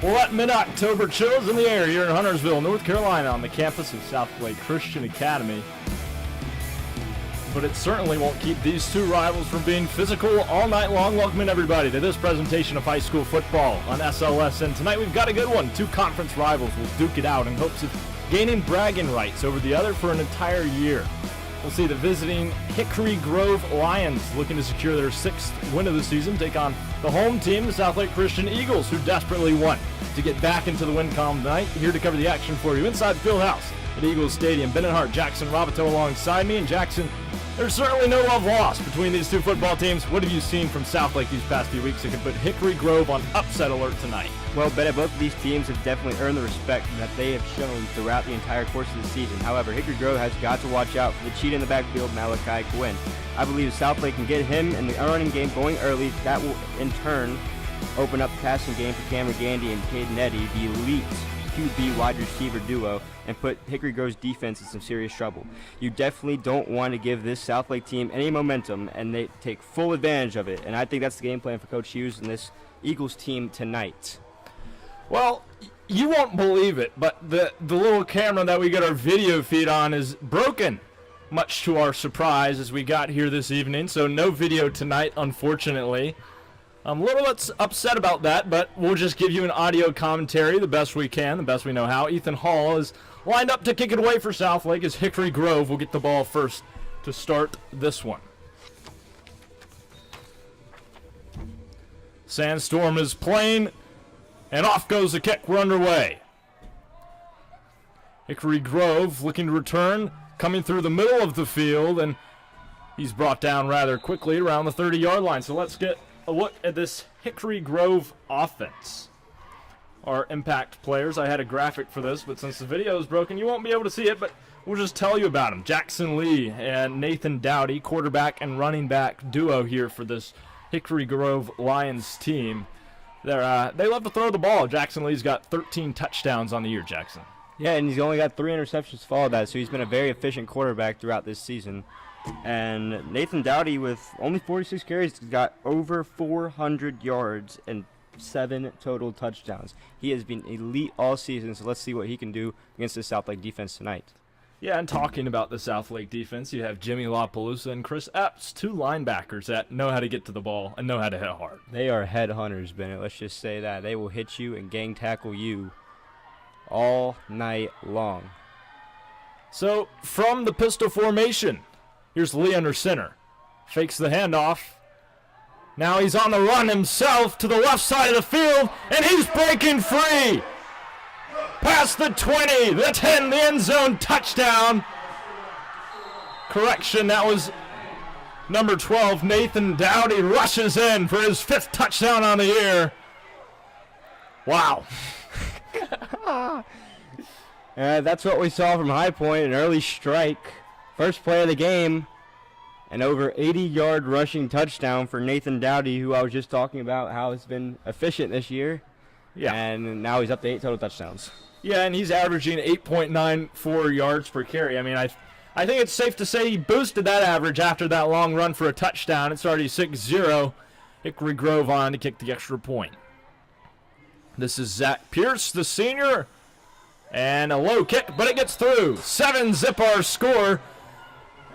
Well, that mid-October chills in the air here in Huntersville, North Carolina, on the campus of SouthLake Christian Academy. But it certainly won't keep these two rivals from being physical all night long. Welcoming everybody to this presentation of high school football on SLSN. Tonight we've got a good one. Two conference rivals will duke it out in hopes of gaining bragging rights over the other for an entire year. We'll see the visiting Hickory Grove Lions, looking to secure their 6th win of the season, take on the home team, the SouthLake Christian Eagles, who desperately want to get back into the win column tonight. Here to cover the action for you inside the field house at Eagles Stadium. Bennett, Hart, Jackson, Robateau alongside me. And Jackson, there's certainly no love lost between these two football teams. What have you seen from Southlake these past few weeks that can put Hickory Grove on upset alert tonight? Well, Bennett, both of these teams have definitely earned the respect that they have shown throughout the entire course of the season. However, Hickory Grove has got to watch out for the cheat in the backfield, Malachi Quinn. I believe if Southlake can get him and the running game going early, that will in turn open up the passing game for Cameron Gandy and Caden Eddy, the elite QB wide receiver duo, and put Hickory Grove's defense in some serious trouble. You definitely don't want to give this Southlake team any momentum, and they take full advantage of it. And I think that's the game plan for Coach Hughes and this Eagles team tonight. Well, you won't believe it, but the little camera that we get our video feed on is broken, much to our surprise as we got here this evening. So no video tonight, unfortunately. I'm a little bit upset about that, but we'll just give you an audio commentary the best we can, the best we know how. Ethan Hall is lined up to kick it away for Southlake as Hickory Grove will get the ball first to start this one. Sandstorm is playing, and off goes the kick. We're underway. Hickory Grove looking to return, coming through the middle of the field, and he's brought down rather quickly around the 30-yard line. So let's get a look at this Hickory Grove offense. Our impact players, I had a graphic for this, but since the video is broken, you won't be able to see it, but we'll just tell you about them. Jackson Lee and Nathan Dowdy, quarterback and running back duo here for this Hickory Grove Lions team. They love to throw the ball. Jackson Lee's got 13 touchdowns on the year, Jackson. Yeah, and he's only got 3 interceptions to follow that, so he's been a very efficient quarterback throughout this season. And Nathan Dowdy, with only 46 carries, got over 400 yards and 7 total touchdowns. He has been elite all season, so let's see what he can do against the Southlake defense tonight. Yeah, and talking about the Southlake defense, you have Jimmy LaPalooza and Chris Epps, 2 linebackers that know how to get to the ball and know how to hit hard. They are headhunters, Bennett. Let's just say that. They will hit you and gang tackle you all night long. So, from the pistol formation, here's Lee under center. Fakes the handoff. Now he's on the run himself to the left side of the field, and he's breaking free. Past the 20, the 10, the end zone, touchdown. Correction, that was number 12, Nathan Dowdy, rushes in for his 5th touchdown on the year. Wow. That's what we saw from High Point, an early strike. First play of the game, an over 80-yard rushing touchdown for Nathan Dowdy, who I was just talking about how he's been efficient this year. Yeah. And now he's up to 8 total touchdowns. Yeah, and he's averaging 8.94 yards per carry. I mean, I think it's safe to say he boosted that average after that long run for a touchdown. It's already 6-0. Hickory Grove on to kick the extra point. This is Zach Pierce, the senior. And a low kick, but it gets through. 7-zip our score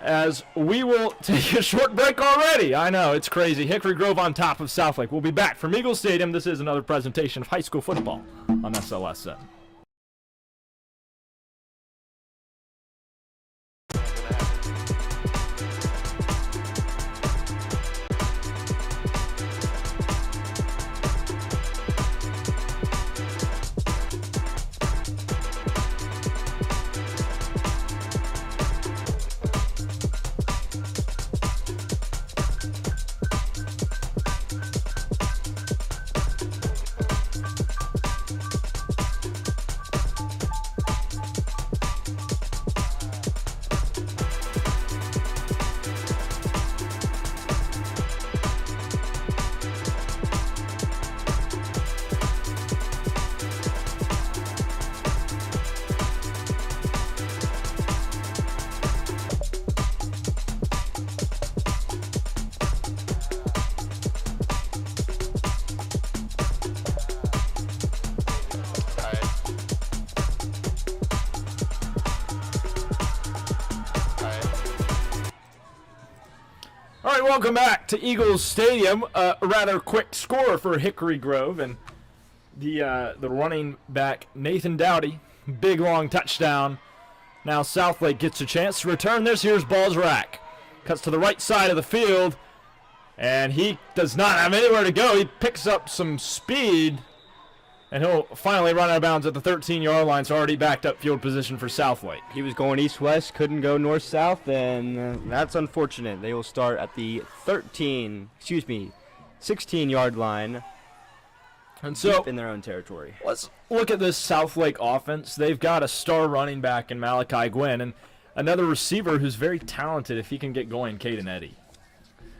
as we will take a short break already. I know, it's crazy. Hickory Grove on top of Southlake. We'll be back from Eagle Stadium. This is another presentation of high school football on SLSN. welcome back to Eagles Stadium. A rather quick score for Hickory Grove, and the running back Nathan Dowdy, big long touchdown. Now SouthLake gets a chance to return this. Here's Balzrak. Cuts to the right side of the field, and he does not have anywhere to go. He picks up some speed, and he'll finally run out of bounds at the 13-yard line. It's already backed up field position for SouthLake. He was going east-west, couldn't go north-south, and that's unfortunate. They will start at the 16-yard line, and so deep in their own territory. Let's look at this SouthLake offense. They've got a star running back in Malachi Gwynn, and another receiver who's very talented if he can get going, Caden Eddy.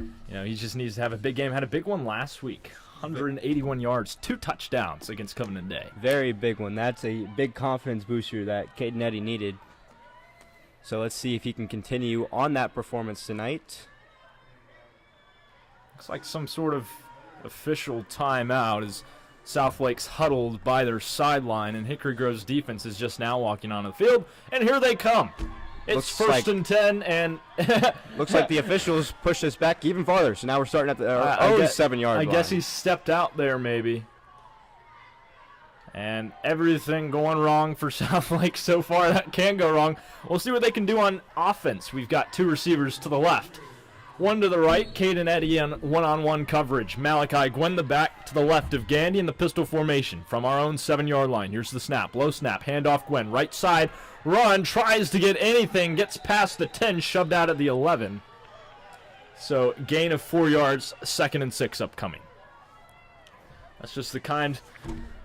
You know, he just needs to have a big game. Had a big one last week. 181 yards, 2 touchdowns against Covenant Day. Very big one. That's a big confidence booster that Caden Eddy needed. So let's see if he can continue on that performance tonight. Looks like some sort of official timeout as SouthLake's huddled by their sideline, and Hickory Grove's defense is just now walking onto the field, and here they come. It's first and 10, and looks like the officials pushed us back even farther. So now we're starting at the 7-yard line. I guess he stepped out there maybe. And everything going wrong for SouthLake so far. That can go wrong. We'll see what they can do on offense. We've got 2 receivers to the left. One to the right, Caden Eddy on one-on-one coverage. Malachi Gwynn the back to the left of Gandy in the pistol formation from our own 7-yard line. Here's the snap, low snap, handoff Gwynn. Right side, run, tries to get anything, gets past the 10, shoved out at the 11. So gain of 4 yards, 2nd and 6 upcoming. That's just the kind.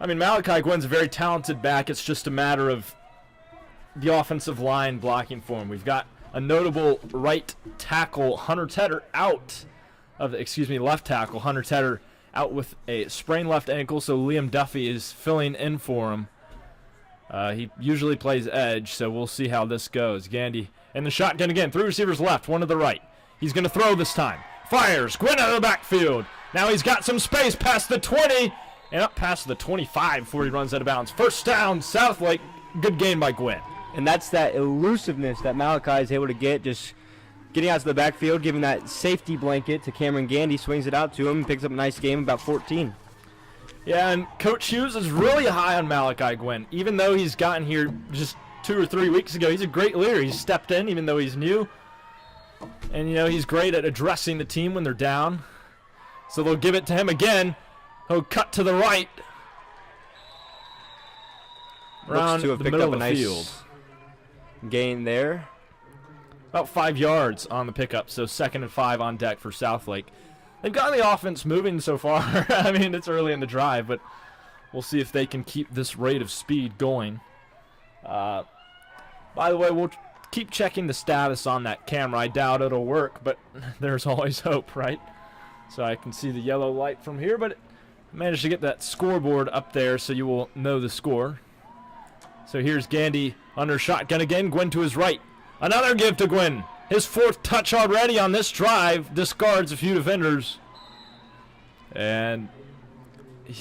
I mean, Malachi Gwynn's a very talented back. It's just a matter of the offensive line blocking for him. We've got a notable right tackle, Hunter Tedder, left tackle, Hunter Tedder, out with a sprained left ankle, so Liam Duffy is filling in for him. He usually plays edge, so we'll see how this goes. Gandy in the shotgun again, 3 receivers left, 1 to the right. He's going to throw this time. Fires, Gwynn out of the backfield. Now he's got some space past the 20 and up past the 25 before he runs out of bounds. First down, SouthLake. Good gain by Gwynn. And that's that elusiveness that Malachi is able to get, just getting out to the backfield, giving that safety blanket to Cameron Gandy, swings it out to him, picks up a nice game, about 14. Yeah, and Coach Hughes is really high on Malachi Gwynn. Even though he's gotten here just 2 or 3 weeks ago, he's a great leader. He's stepped in even though he's new. And, you know, he's great at addressing the team when they're down. So they'll give it to him again. He'll cut to the right. Looks to have picked up a nice gain there. About 5 yards on the pickup, so 2nd and 5 on deck for SouthLake. They've gotten the offense moving so far. I mean, it's early in the drive, but we'll see if they can keep this rate of speed going. By the way, we'll keep checking the status on that camera. I doubt it'll work, but there's always hope, right? So I can see the yellow light from here, but I managed to get that scoreboard up there so you will know the score. So here's Gandy under shotgun again. Gwynn to his right. Another give to Gwynn. His 4th touch already on this drive. Discards a few defenders. And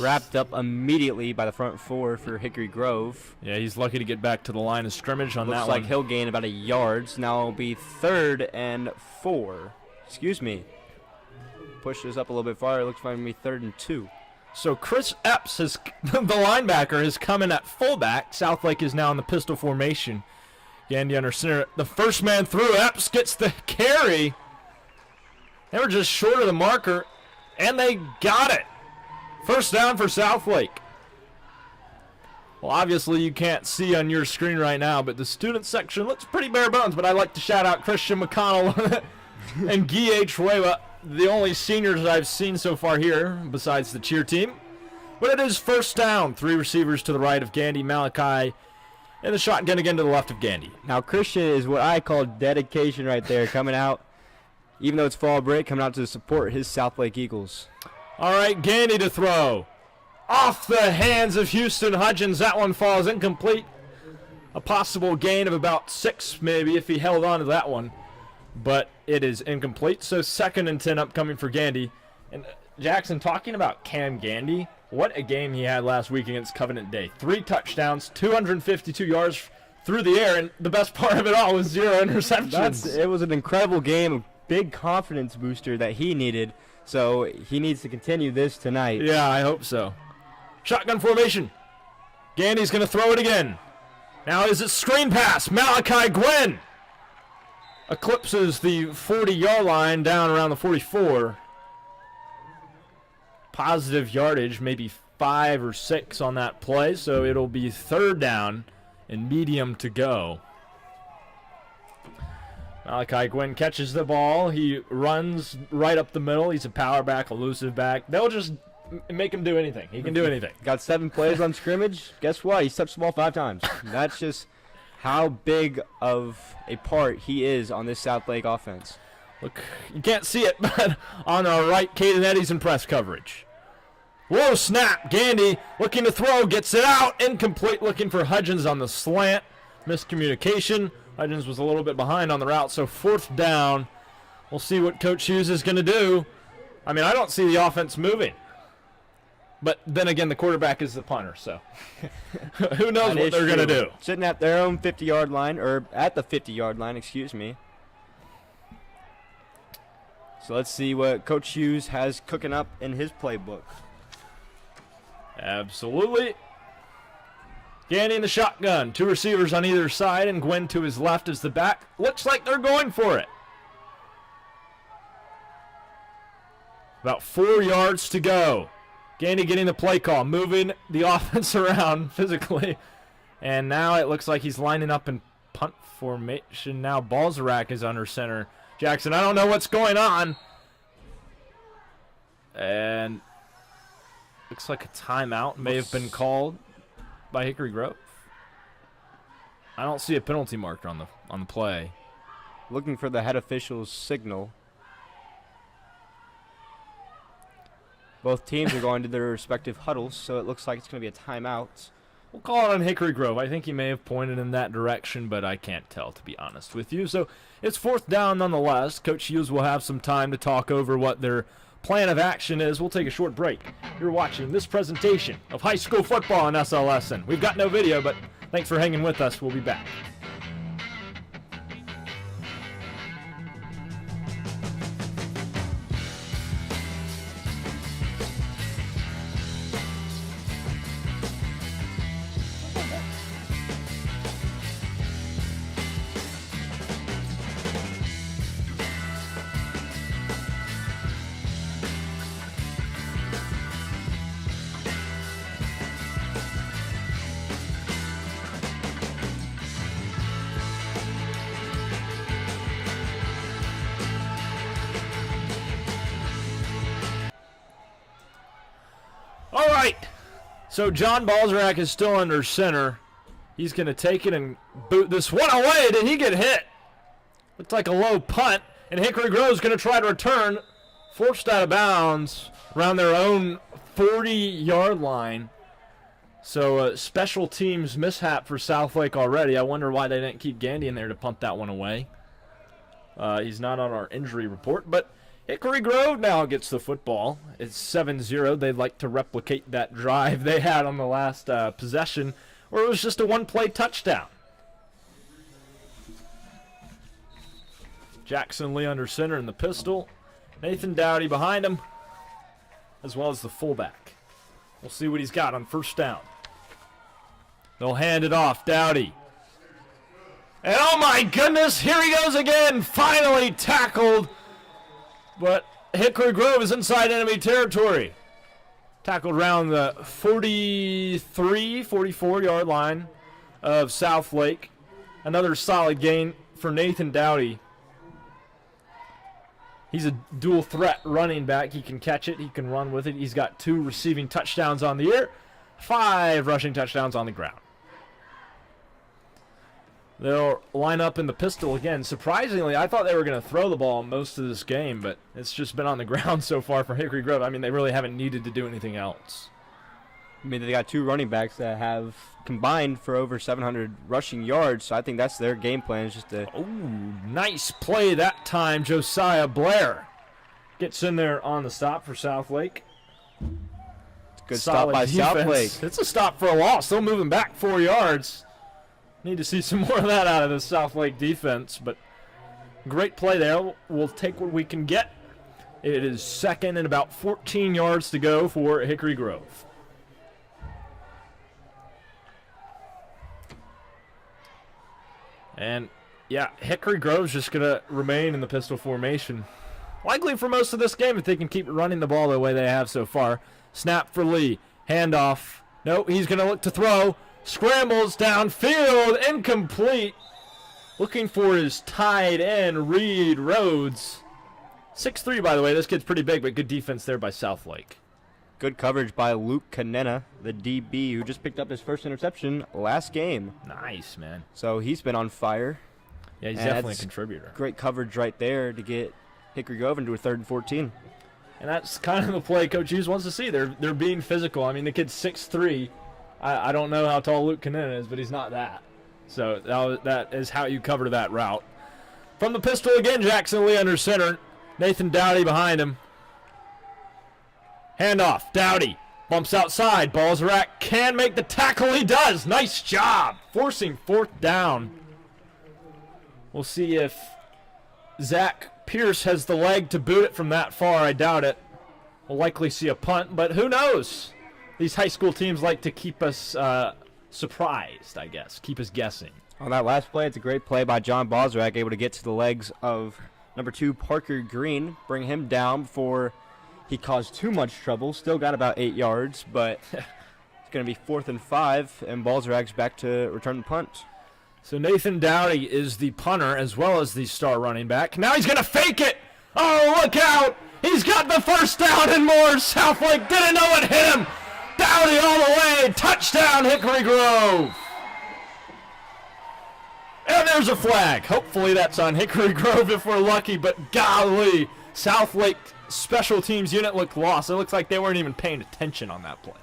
wrapped up immediately by the front 4 for Hickory Grove. Yeah, he's lucky to get back to the line of scrimmage on that one. Looks like he'll gain about 1 yard. So now it'll be 3rd and 4. Excuse me. Push this up a little bit farther. It looks like it'll be 3rd and 2. So Chris Epps, the linebacker, has come in at fullback. SouthLake is now in the pistol formation. Gandy under center. The first man through. Epps gets the carry. They were just short of the marker, and they got it. First down for SouthLake. Well, obviously you can't see on your screen right now, but the student section looks pretty bare bones, but I'd like to shout out Christian McConnell and Guy H. Hueva, the only seniors I've seen so far here besides the cheer team. But it is first down. 3 receivers to the right of Gandy, Malachi, and the shotgun again to the left of Gandy. Now Christian is what I call dedication right there, coming out, even though it's fall break, coming out to support his SouthLake Eagles. All right, Gandy to throw. Off the hands of Houston Hudgens. That one falls incomplete. A possible gain of about 6 maybe if he held on to that one. But it is incomplete, so 2nd and 10 upcoming for Gandy. And Jackson, talking about Cam Gandy, what a game he had last week against Covenant Day. 3 touchdowns, 252 yards through the air, and the best part of it all was 0 interceptions. It was an incredible game, big confidence booster that he needed. So he needs to continue this tonight. Yeah, I hope so. Shotgun formation. Gandy's going to throw it again. Now is it screen pass? Malachi Gwynn eclipses the 40-yard line down around the 44. Positive yardage, maybe 5 or 6 on that play, so it'll be 3rd down and medium to go. Malachi Gwynn catches the ball. He runs right up the middle. He's a power back, elusive back. They'll just make him do anything. He can do anything. Got 7 plays on scrimmage. Guess what? He's touched the ball 5 times. That's just how big of a part he is on this Southlake offense. Look, you can't see it, but on our right, Caden Eddy's in press coverage. Whoa, snap. Gandy looking to throw, gets it out. Incomplete, looking for Hudgens on the slant. Miscommunication. Hudgens was a little bit behind on the route, so 4th down. We'll see what Coach Hughes is going to do. I mean, I don't see the offense moving. But then again, the quarterback is the punter, so who knows what they're going to do. Sitting at their own 50-yard line, or at the 50-yard line, excuse me. So let's see what Coach Hughes has cooking up in his playbook. Absolutely. Gandy in the shotgun. 2 receivers on either side, and Gwynn to his left is the back. Looks like they're going for it. About 4 yards to go. Gandy getting the play call, moving the offense around physically. And now it looks like he's lining up in punt formation. Now Balzarak is under center. Jackson, I don't know what's going on. And looks like a timeout may have been called by Hickory Grove. I don't see a penalty marker on the play. Looking for the head official's signal. Both teams are going to their respective huddles, so it looks like it's going to be a timeout. We'll call it on Hickory Grove. I think he may have pointed in that direction, but I can't tell, to be honest with you. So it's 4th down nonetheless. Coach Hughes will have some time to talk over what their plan of action is. We'll take a short break. You're watching this presentation of high school football on SLSN. We've got no video, but thanks for hanging with us. We'll be back. All right, so John Balzarak is still under center. He's going to take it and boot this one away. Did he get hit? Looked like a low punt, and Hickory Grove is going to try to return. Forced out of bounds around their own 40-yard line. So special teams mishap for Southlake already. I wonder why they didn't keep Gandy in there to punt that one away. He's not on our injury report, but Hickory Grove now gets the football. It's 7-0. They'd like to replicate that drive they had on the last possession, where it was just a one-play touchdown. Jackson Lee under center in the pistol. Nathan Dowdy behind him, as well as the fullback. We'll see what he's got on 1st down. They'll hand it off. Dowdy. And oh my goodness, here he goes again. Finally tackled. But Hickory Grove is inside enemy territory. Tackled around the 43, 44-yard line of Southlake. Another solid gain for Nathan Dowdy. He's a dual threat running back. He can catch it. He can run with it. He's got 2 receiving touchdowns on the year, 5 rushing touchdowns on the ground. They'll line up in the pistol again. Surprisingly, I thought they were going to throw the ball most of this game, but it's just been on the ground so far for Hickory Grove. I mean, they really haven't needed to do anything else. I mean, they got 2 running backs that have combined for over 700 rushing yards, so I think that's their game plan, is just to... Oh, nice play that time. Josiah Blair gets in there on the stop for Southlake. Good stop by Southlake. It's a stop for a loss. They'll move him back 4 yards. Need to see some more of that out of the Southlake defense, but great play there. We'll take what we can get. It is second and about 14 yards to go for Hickory Grove. And, yeah, Hickory Grove's just going to remain in the pistol formation. Likely for most of this game if they can keep running the ball the way they have so far. Snap for Lee. Handoff. Nope, he's going to look to throw. Scrambles downfield. Incomplete. Looking for his tight end, Reed Rhodes. 6'3", by the way. This kid's pretty big, but good defense there by SouthLake. Good coverage by Luke Canena, the DB, who just picked up his first interception last game. Nice, man. So he's been on fire. Yeah, he's definitely a contributor. Great coverage right there to get Hickory Grove into a 3rd and 14. And that's kind of the play Coach Hughes wants to see. They're being physical. I mean, the kid's 6'3". I don't know how tall Luke Canena is, but he's not that. So that is how you cover that route. From the pistol again, Jackson Lee under center. Nathan Dowdy behind him. Handoff. Dowdy bumps outside. Balzarak can make the tackle. He does. Nice job. Forcing 4th down. We'll see if Zach Pierce has the leg to boot it from that far. I doubt it. We'll likely see a punt, but who knows? These high school teams like to keep us surprised, I guess. Keep us guessing. On that last play, it's a great play by John Balzarak, able to get to the legs of number 2, Parker Green, bring him down before he caused too much trouble. Still got about 8 yards, but it's going to be 4th and 5, and Balzarak's back to return the punt. So Nathan Dowdy is the punter as well as the star running back. Now he's going to fake it. Oh, look out. He's got the first down and more. SouthLake didn't know it hit him. Dowdy all the way. Touchdown, Hickory Grove. And there's a flag. Hopefully that's on Hickory Grove if we're lucky, but golly, SouthLake special teams unit looked lost. It looks like they weren't even paying attention on that play.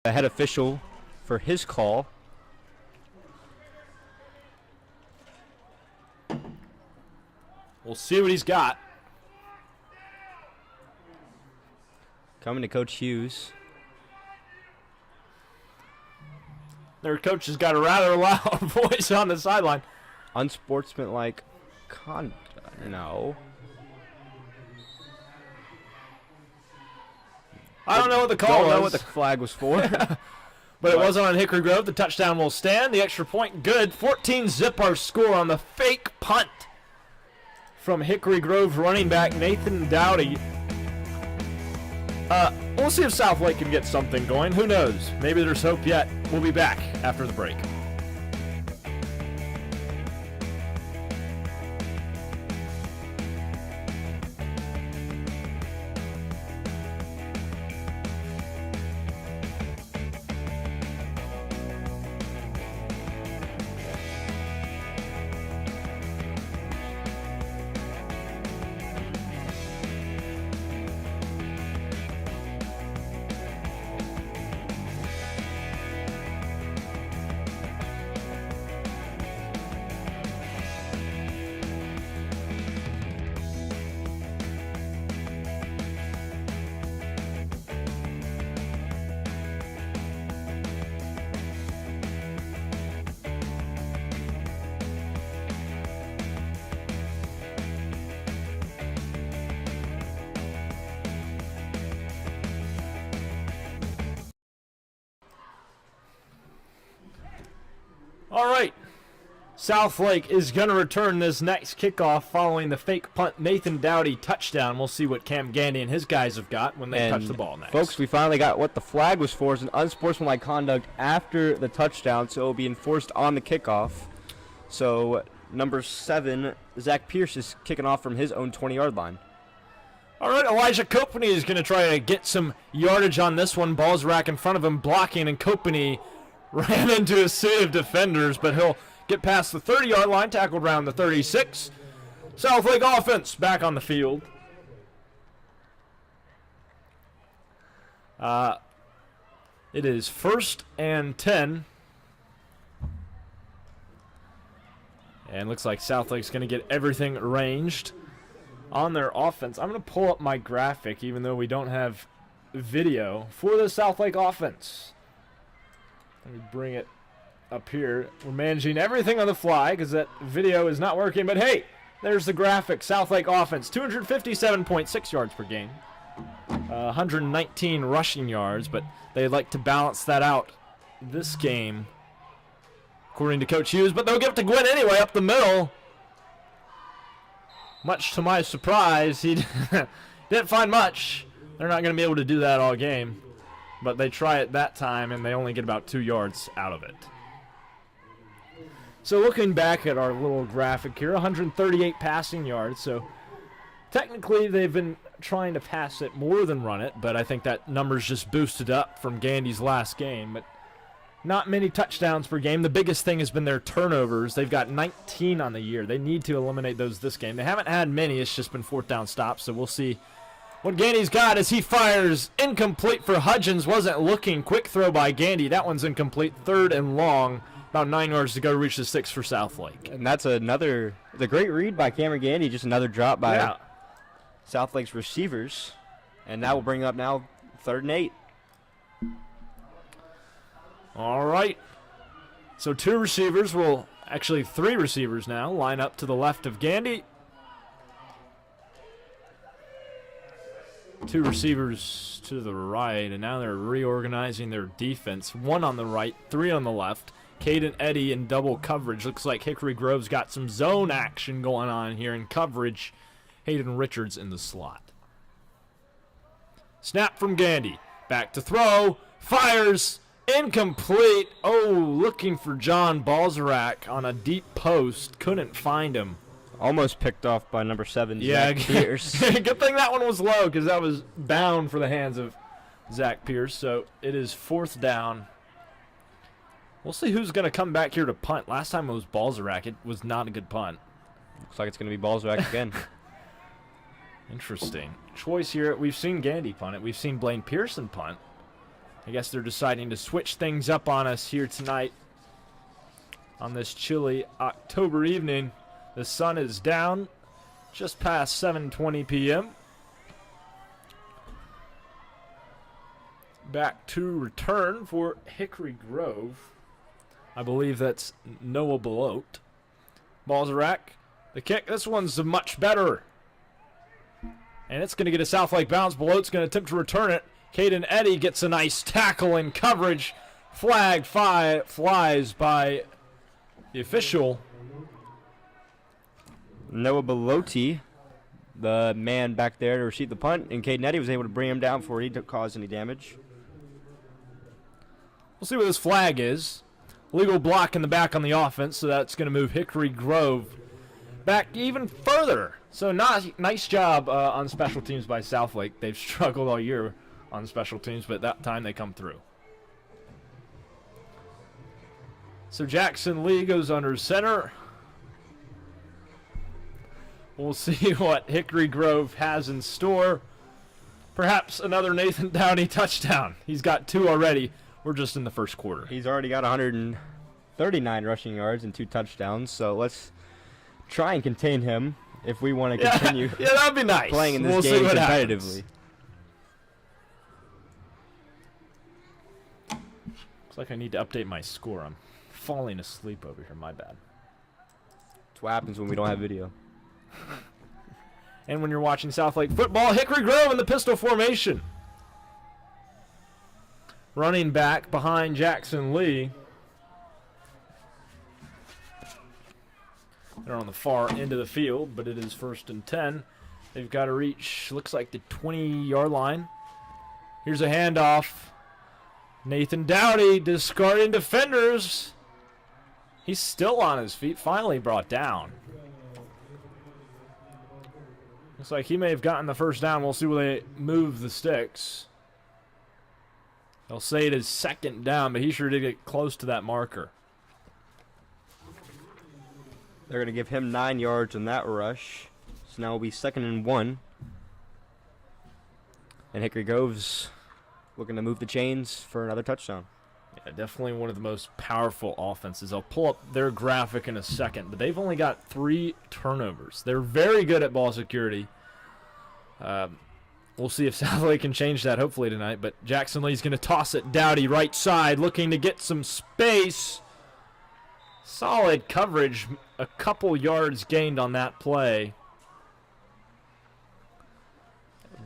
The head official for his call. We'll see what he's got. Coming to Coach Hughes. Their coach has got a rather loud voice on the sideline. Unsportsmanlike conduct. No. I don't know what the call was. Don't know what the flag was for. But it wasn't on Hickory Grove. The touchdown will stand. The extra point good. 14-zip our score on the fake punt from Hickory Grove running back Nathan Dowdy. We'll see if SouthLake can get something going. Who knows? Maybe there's hope yet. We'll be back after the break. All right. SouthLake is going to return this next kickoff following the fake punt Nathan Dowdy touchdown. We'll see what Cam Gandy and his guys have got when they touch the ball next. Folks, we finally got what the flag was for. It's an unsportsmanlike conduct after the touchdown, so it will be enforced on the kickoff. So number 7, Zach Pierce, is kicking off from his own 20-yard line. All right, Elijah Copany is going to try to get some yardage on this one. Ball's rack in front of him, blocking, and Copany ran into a sea of defenders, but he'll get past the 30-yard line, tackled around the 36. SouthLake offense back on the field. It is 1st and 10. And looks like SouthLake's going to get everything arranged on their offense. I'm going to pull up my graphic, even though we don't have video for the Southlake offense. Let me bring it up here. We're managing everything on the fly because that video is not working. But hey, there's the graphic. Southlake offense, 257.6 yards per game. 119 rushing yards, but they'd like to balance that out this game, according to Coach Hughes. But they'll give it to Gwynn anyway, up the middle. Much to my surprise, he didn't find much. They're not going to be able to do that all game, but they try it that time, and they only get about 2 yards out of it. So looking back at our little graphic here, 138 passing yards. So technically they've been trying to pass it more than run it, but I think that number's just boosted up from Gandy's last game. But not many touchdowns per game. The biggest thing has been their turnovers. They've got 19 on the year. They need to eliminate those this game. They haven't had many. It's just been fourth down stops, so we'll see what Gandy's got as he fires incomplete for Hudgens. Wasn't looking. Quick throw by Gandy. That one's incomplete. 3rd and long. About 9 yards to go to reach the 6 for Southlake. And that's the great read by Cameron Gandy. Just another drop by Southlake's receivers. And that will bring up now 3rd and 8. All right. So 2 receivers will, actually 3 receivers now, line up to the left of Gandy. 2 receivers to the right, and now they're reorganizing their defense. 1 on the right, 3 on the left. Caden Eddy in double coverage. Looks like Hickory Grove's got some zone action going on here in coverage. Hayden Richards in the slot. Snap from Gandy. Back to throw. Fires. Incomplete. Oh, looking for John Balzarak on a deep post. Couldn't find him. Almost picked off by number 7, Zach Pierce. Good thing that one was low because that was bound for the hands of Zach Pierce. So it is 4th down. We'll see who's going to come back here to punt. Last time it was Balzarak. It was not a good punt. Looks like it's going to be Balzarak again. Interesting choice here. We've seen Gandy punt it. We've seen Blaine Pearson punt. I guess they're deciding to switch things up on us here tonight on this chilly October evening. The sun is down just past 7:20 p.m. Back to return for Hickory Grove. I believe that's Noah Belote. Balzarak, the kick. This one's much better. And it's going to get a Southlake bounce. Belote's going to attempt to return it. Caden Eddy gets a nice tackle in coverage. Flag flies by the official. Noah Belote, the man back there to receive the punt, and Caden Eddy was able to bring him down before he caused any damage. We'll see what this flag is. Legal block in the back on the offense, so that's going to move Hickory Grove back even further. So nice job on special teams by Southlake. They've struggled all year on special teams, but that time they come through. So Jackson Lee goes under center. We'll see what Hickory Grove has in store. Perhaps another Nathan Downey touchdown. He's got 2 already. We're just in the first quarter. He's already got 139 rushing yards and 2 touchdowns, so let's try and contain him if we want to continue that'd be nice. Playing in this game competitively. Looks like I need to update my score. I'm falling asleep over here. My bad. That's what happens when we don't have video. And when you're watching Southlake football, Hickory Grove in the pistol formation. Running back behind Jackson Lee. They're on the far end of the field, but it is 1st and 10. They've got to reach, looks like the 20-yard line. Here's a handoff. Nathan Dowdy discarding defenders. He's still on his feet, finally brought down. Looks like he may have gotten the first down. We'll see where they move the sticks. They'll say it is 2nd down, but he sure did get close to that marker. They're going to give him 9 yards on that rush. So now it'll be 2nd and 1. And Hickory Grove's looking to move the chains for another touchdown. Yeah, definitely one of the most powerful offenses. I'll pull up their graphic in a second, but they've only got 3 turnovers. They're very good at ball security. We'll see if Southlake can change that hopefully tonight. But Jackson Lee's going to toss it. Dowdy right side looking to get some space. Solid coverage. A couple yards gained on that play.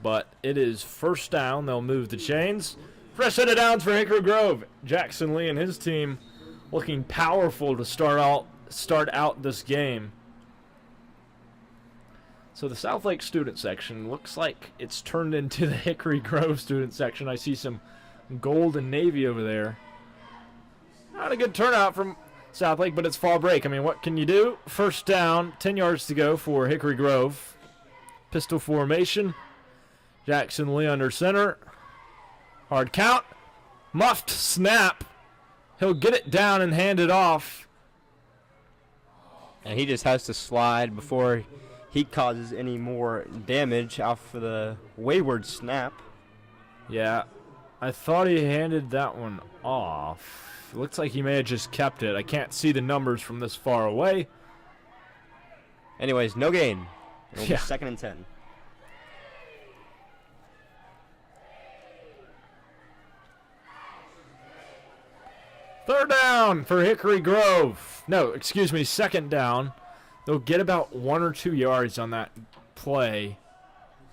But it is first down. They'll move the chains. Fresh set of downs for Hickory Grove. Jackson Lee and his team looking powerful to start out this game. So the Southlake student section looks like it's turned into the Hickory Grove student section. I see some gold and navy over there. Not a good turnout from Southlake, but it's fall break. I mean, what can you do? First down, 10 yards to go for Hickory Grove. Pistol formation. Jackson Lee under center. Hard count. Muffed snap. He'll get it down and hand it off. And he just has to slide before he causes any more damage off of the wayward snap. Yeah, I thought he handed that one off. It looks like he may have just kept it. I can't see the numbers from this far away. Anyways, no gain. It'll be 2nd and 10. Third down for Hickory Grove. No, excuse me, second down. They'll get about 1 or 2 yards on that play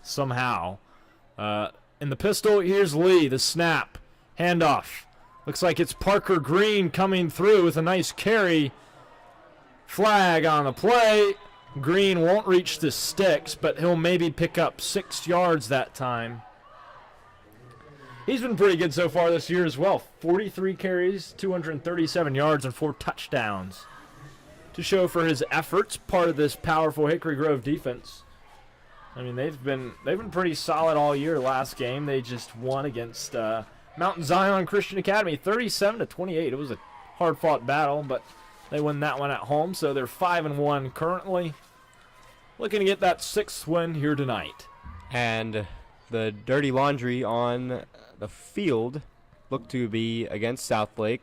somehow. In the pistol, here's Lee, the snap. Handoff. Looks like it's Parker Green coming through with a nice carry. Flag on the play. Green won't reach the sticks, but he'll maybe pick up 6 yards that time. He's been pretty good so far this year as well. 43 carries, 237 yards, and 4 touchdowns to show for his efforts, part of this powerful Hickory Grove defense. I mean, they've been pretty solid all year. Last game, they just won against Mount Zion Christian Academy, 37-28. It was a hard-fought battle, but they won that one at home, so they're 5-1 currently. Looking to get that 6th win here tonight. And the dirty laundry on the field looked to be against Southlake.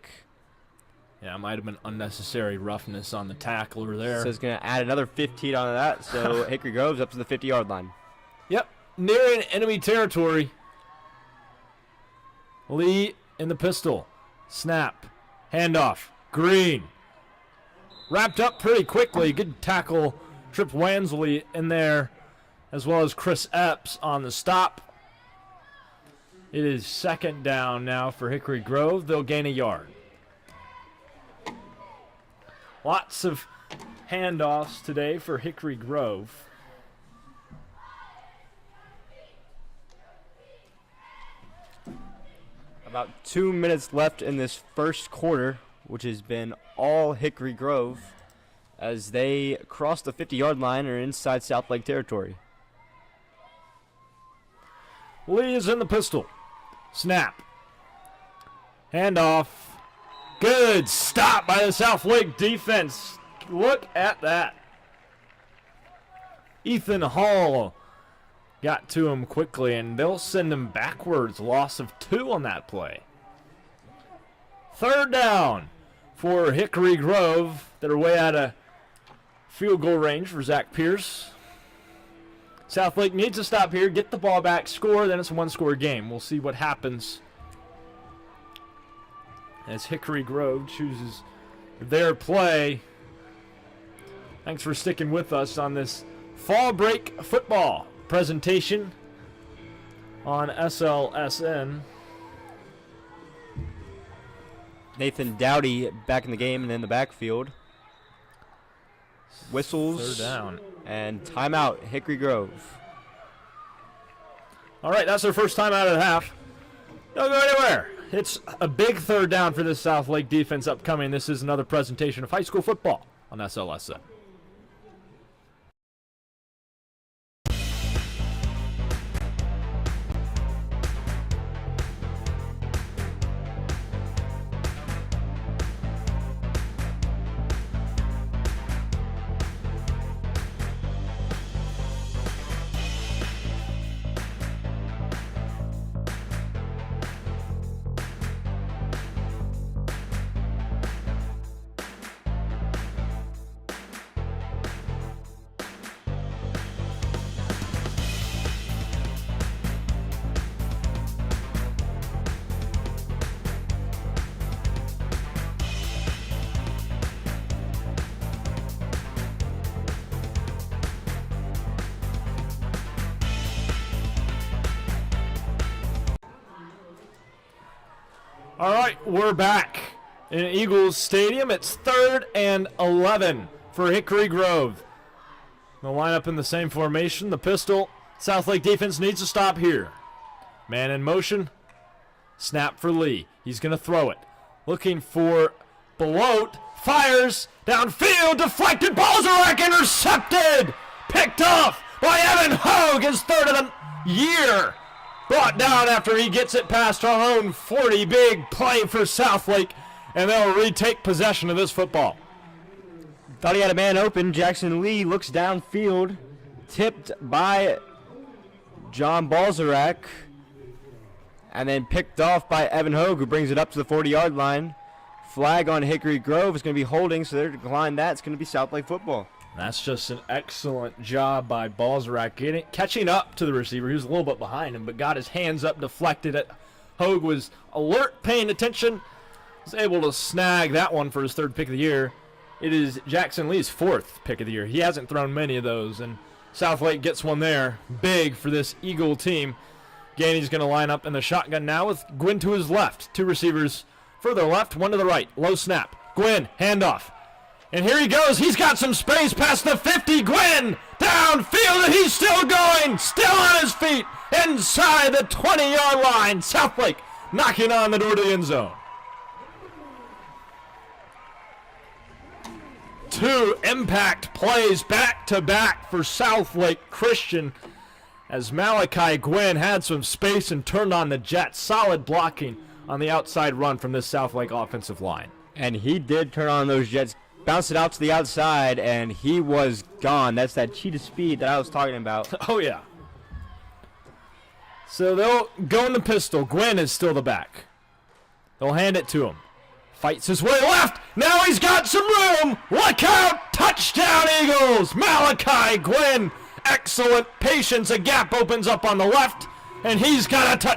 Yeah, it might have been unnecessary roughness on the tackler there. So it's going to add another 15 onto that, so Hickory Grove's up to the 50-yard line. Yep, nearing enemy territory. Lee in the pistol. Snap. Handoff. Green. Wrapped up pretty quickly. Good tackle. Trip Wansley in there, as well as Chris Epps on the stop. It is second down now for Hickory Grove. They'll gain a yard. Lots of handoffs today for Hickory Grove. About 2 minutes left in this first quarter, which has been all Hickory Grove, as they cross the 50-yard line and are inside Southlake territory. Lee is in the pistol. Snap. Handoff. Good stop by the Southlake defense. Look at that. Ethan Hall got to him quickly, and they'll send him backwards. Loss of 2 on that play. Third down for Hickory Grove. They're way out of field goal range for Zach Pierce. Southlake needs to stop here, get the ball back, score, then it's a 1-score game. We'll see what happens as Hickory Grove chooses their play. Thanks for sticking with us on this fall break football presentation on SLSN. Nathan Dowdy back in the game and in the backfield. Whistles. Third down. And timeout, Hickory Grove. All right, that's their first time out of the half. Don't go anywhere. It's a big third down for this Southlake defense upcoming. This is another presentation of high school football on SLSN. All right, we're back in Eagles Stadium. It's 3rd and 11 for Hickory Grove. They'll line up in the same formation. The pistol. Southlake defense needs to stop here. Man in motion. Snap for Lee. He's going to throw it. Looking for Belote. Fires. Downfield. Deflected. Balzarek intercepted. Picked off by Evan Hogue. His 3rd of the year. Brought down after he gets it past our own 40. Big play for Southlake. And they'll retake possession of this football. Thought he had a man open. Jackson Lee looks downfield. Tipped by John Balzarek. And then picked off by Evan Hogue, who brings it up to the 40-yard line. Flag on Hickory Grove is going to be holding, so they're declining that. It's going to be Southlake football. That's just an excellent job by Balzarek catching up to the receiver. He was a little bit behind him, but got his hands up, deflected it. Hogue was alert, paying attention. Was able to snag that one for his 3rd pick of the year. It is Jackson Lee's 4th pick of the year. He hasn't thrown many of those, and Southlake gets one there. Big for this Eagle team. Gainey's going to line up in the shotgun now with Gwynn to his left. 2 receivers further left, 1 to the right. Low snap. Gwynn, handoff. And here he goes. He's got some space past the 50. Gwynn downfield, and he's still going. Still on his feet. Inside the 20-yard line. Southlake knocking on the door to the end zone. 2 impact plays back-to-back for Southlake Christian as Malachi Gwynn had some space and turned on the Jets. Solid blocking on the outside run from this Southlake offensive line. And he did turn on those Jets. Bounced it out to the outside, and he was gone. That's that cheetah speed that I was talking about. Oh, yeah. So they'll go in the pistol. Gwynn is still the back. They'll hand it to him. Fights his way left. Now he's got some room. Look out. Touchdown, Eagles. Malachi Gwynn. Excellent patience. A gap opens up on the left, and he's got a touchdown.